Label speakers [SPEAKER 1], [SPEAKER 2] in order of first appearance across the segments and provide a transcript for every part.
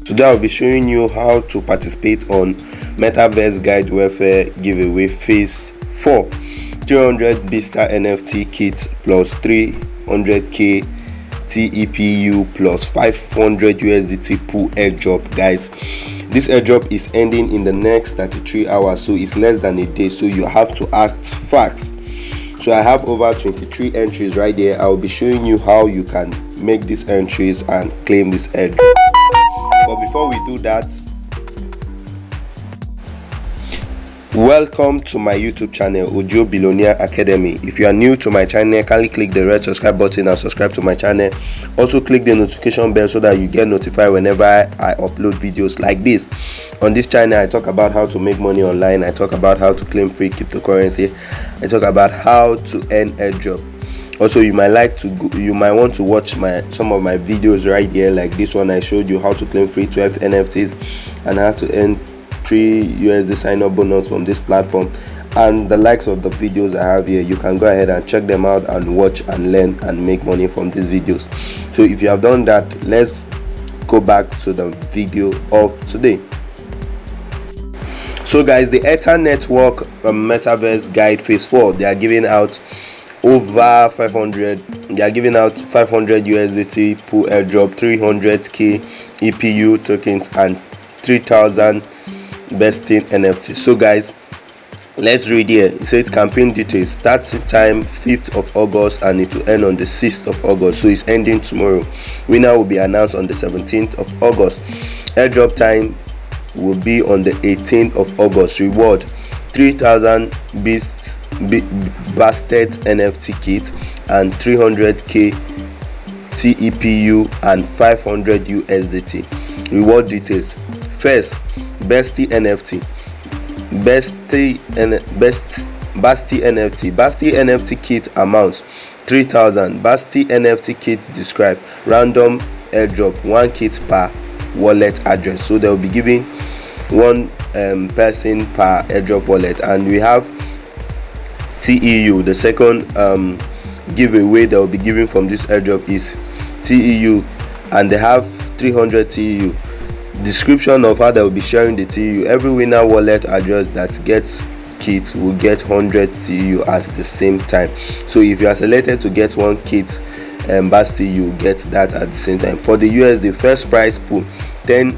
[SPEAKER 1] Today I'll be showing you how to participate on Metaverse Guide Welfare giveaway phase 4. 300 Bastet NFT kits plus 300k tEPU plus 500 USDT pool airdrop. Guys, this airdrop is ending in the next 33 hours, so it's less than a day, so you have to act fast. So I have over 23 entries right there. I'll be showing you how you can make these entries and claim this airdrop. But before we do that, welcome to my YouTube channel, Ojio Billionaire Academy. If you are new to my channel, kindly click the red subscribe button and subscribe to my channel. Also click the notification bell so that you get notified whenever I upload videos like this. On this channel, I talk about how to make money online. I talk about how to claim free cryptocurrency. I talk about how to earn airdrop. Also, you might want to watch some of my videos right here, like this one. I showed you how to claim free 12 NFTs and how to earn 3 USD sign up bonus from this platform, and the likes of the videos I have here. You can go ahead and check them out and watch and learn and make money from these videos. So if you have done that, let's go back to the video of today. So guys, the Ethanim network Metaverse Guide phase 4, they are giving out over 500. They are giving out 500 USDT pool airdrop, 300k EPU tokens, and 3000 Bastet NFT. So guys, let's read here. It says campaign details: starting time 5th of August and it will end on the 6th of August, so it's ending tomorrow. Winner will be announced on the 17th of August. Airdrop time will be on the 18th of August. Reward: 3000 Bastet NFT kit and 300k tEPU and 500 USDT. Reward details: first, Bastet NFT, Bastet NFT Kit Amount 3000, Bastet NFT Kit Description, random airdrop, 1 kit per wallet address. So they'll be giving one person per airdrop wallet. And we have tEPU. The second giveaway they'll be giving from this airdrop is tEPU, and they have 300 tEPU. Description of how they will be sharing the tEPU: every winner wallet address that gets kit will get 100 tEPU at the same time. So if you are selected to get 1 kit Bastet, you get that at the same time. For the USD, first prize pool 10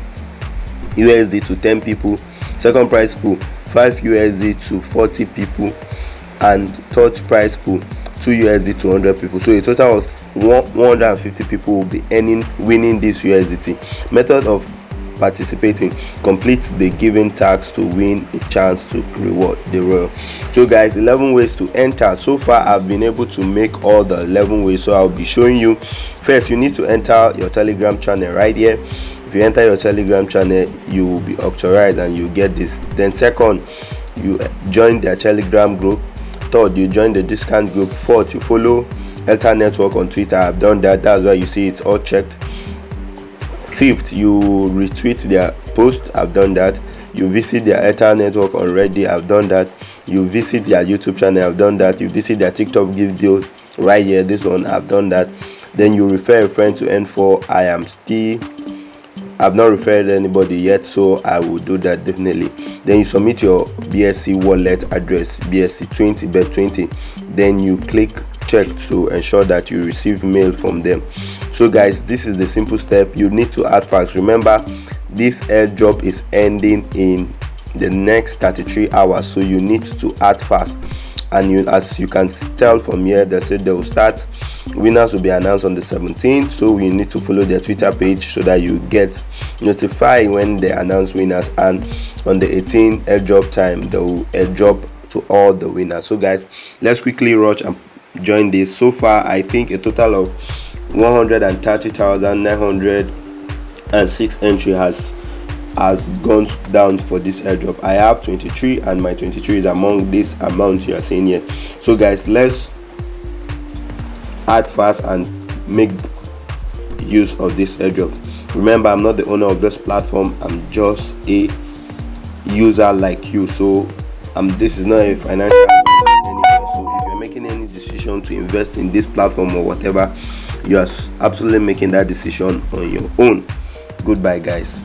[SPEAKER 1] USD to 10 people, second prize pool 5 USD to 40 people, and third prize pool 2 USD to 100 people. So a total of 150 people will be winning this USDT. Method of participating: complete the given task to win a chance to reward the royal. So guys, 11 ways to enter. So far I've been able to make all the 11 ways, so I'll be showing you. First, you need to enter your Telegram channel right here. If you enter your Telegram channel, you will be authorized and you get this. Then second, you join their Telegram group. Third, you join the discount group. Fourth, you follow Ethanim network on Twitter. I've done that. That's why you see it's all checked. Fifth, you retweet their post. I've done that. You visit their Ethanim network on Reddit. I've done that. You visit their YouTube channel. I've done that. You visit their TikTok video right here. This one, I've done that. Then you refer a friend to N4. I've not referred anybody yet, so I will do that definitely. Then you submit your BSC wallet address, BSC20 bet20. Then you click check to ensure that you receive mail from them. So guys, this is the simple step. You need to add fast. Remember, this airdrop is ending in the next 33 hours, so you need to add fast. And as you can tell from here, they said they will start. Winners will be announced on the 17th, so you need to follow their Twitter page so that you get notified when they announce winners. And on the 18th airdrop time, they will airdrop to all the winners. So guys, let's quickly rush and join this. So far I think a total of 130,906 entry has gone down for this airdrop. I have 23, and my 23 is among this amount you are seeing here. So guys, let's act fast and make use of this airdrop. Remember, I'm not the owner of this platform. I'm just a user like you. So this is not a financial advice. So if you're making any decision to invest in this platform or whatever, you are absolutely making that decision on your own. Goodbye guys.